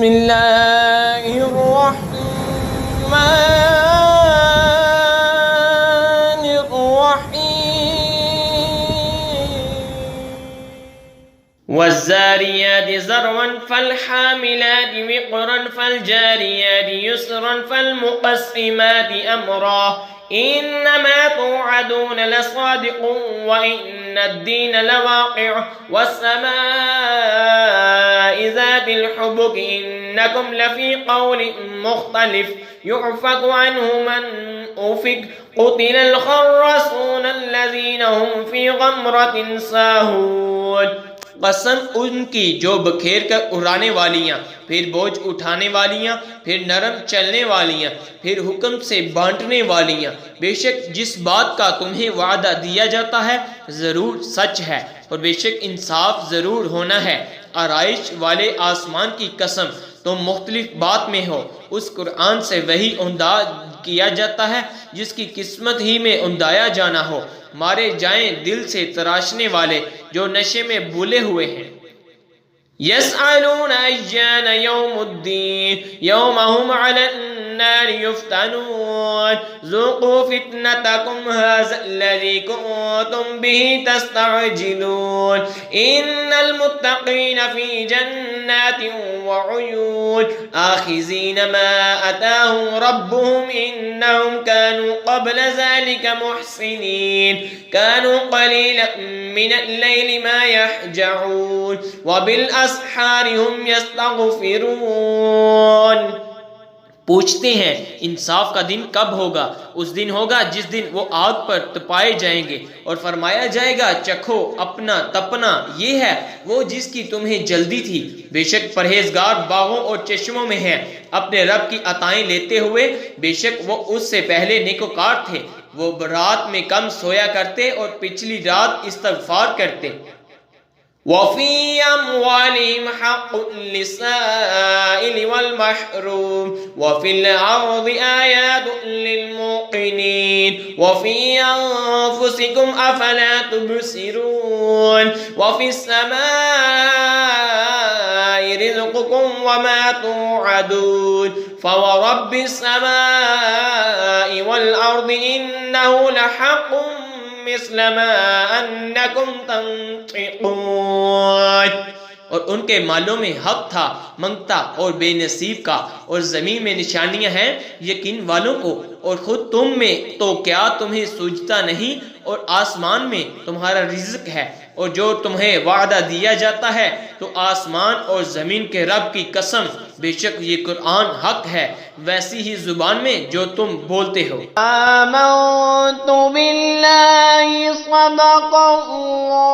بسم اللہ الرحمن الرحیم والزاریات ذروا فالحاملات وقرا فالجاریات یسرا فالمقسمات امرا انما توعدون لصادق وان الدین لواقع والسماء ذات الحبك انکم لفی قول مختلف يعفك عنه من أفك قتل الخرصون الذين هم في غمرة ساهون قسم ان کی جو بکھیر کر اڑانے والیاں، پھر بوجھ اٹھانے والیاں، پھر نرم چلنے والیاں، پھر حکم سے بانٹنے والیاں، بے شک جس بات کا تمہیں وعدہ دیا جاتا ہے ضرور سچ ہے اور بے شک انصاف ضرور ہونا ہے۔ آرائش والے آسمان کی قسم تم مختلف بات میں ہو، اس قرآن سے وہی انداز کیا جاتا ہے جس کی قسمت ہی میں اندایا جانا ہو۔ مارے جائیں دل سے تراشنے والے جو نشے میں بھولے ہوئے ہیں۔ یسألون ایان یوم الدین یوم هم علی النار یفتنون ذوقوا فتنتکم ھذا الذی کنتم به تستعجلون ان المتقین فی جنات وعیون آخذین ما اتاهم ربهم انهم كانوا قبل ذلك محسنین كانوا قلیلا من اللیل ما یحجعون وبالاسحار هم یستغفرون۔ پوچھتے ہیں انصاف کا دن کب ہوگا؟ اس دن ہوگا جس دن وہ آگ پر تپائے جائیں گے اور فرمایا جائے گا چکھو اپنا تپنا، یہ ہے وہ جس کی تمہیں جلدی تھی۔ بے شک پرہیزگار باغوں اور چشموں میں ہیں اپنے رب کی عطائیں لیتے ہوئے، بے شک وہ اس سے پہلے نیکوکار تھے، وہ رات میں کم سویا کرتے اور پچھلی رات استغفار کرتے۔ وَفِي أَمْوَالِهِمْ حَقٌّ لِلسَّائِلِ وَالْمَحْرُومِ وَفِي الْأَرْضِ آيَاتٌ لِلْمُوقِنِينَ وَفِي أَنفُسِكُمْ أَفَلَا تُبْصِرُونَ وَفِي السَّمَاءِ رِزْقُكُمْ وَمَا تُوعَدُونَ فَوَرَبِّ السَّمَاءِ وَالْأَرْضِ إِنَّهُ لَحَقٌّ مثل ما انکم تنطقون۔ اور ان کے مالوں میں حق تھا منگتا اور بے نصیب کا، اور زمین میں نشانیاں ہیں یقین والوں کو، اور خود تم میں تو کیا تمہیں سوچتا نہیں، اور آسمان میں تمہارا رزق ہے اور جو تمہیں وعدہ دیا جاتا ہے، تو آسمان اور زمین کے رب کی قسم بے شک یہ قرآن حق ہے ویسی ہی زبان میں جو تم بولتے ہو۔ آمنت باللہ صدق اللہ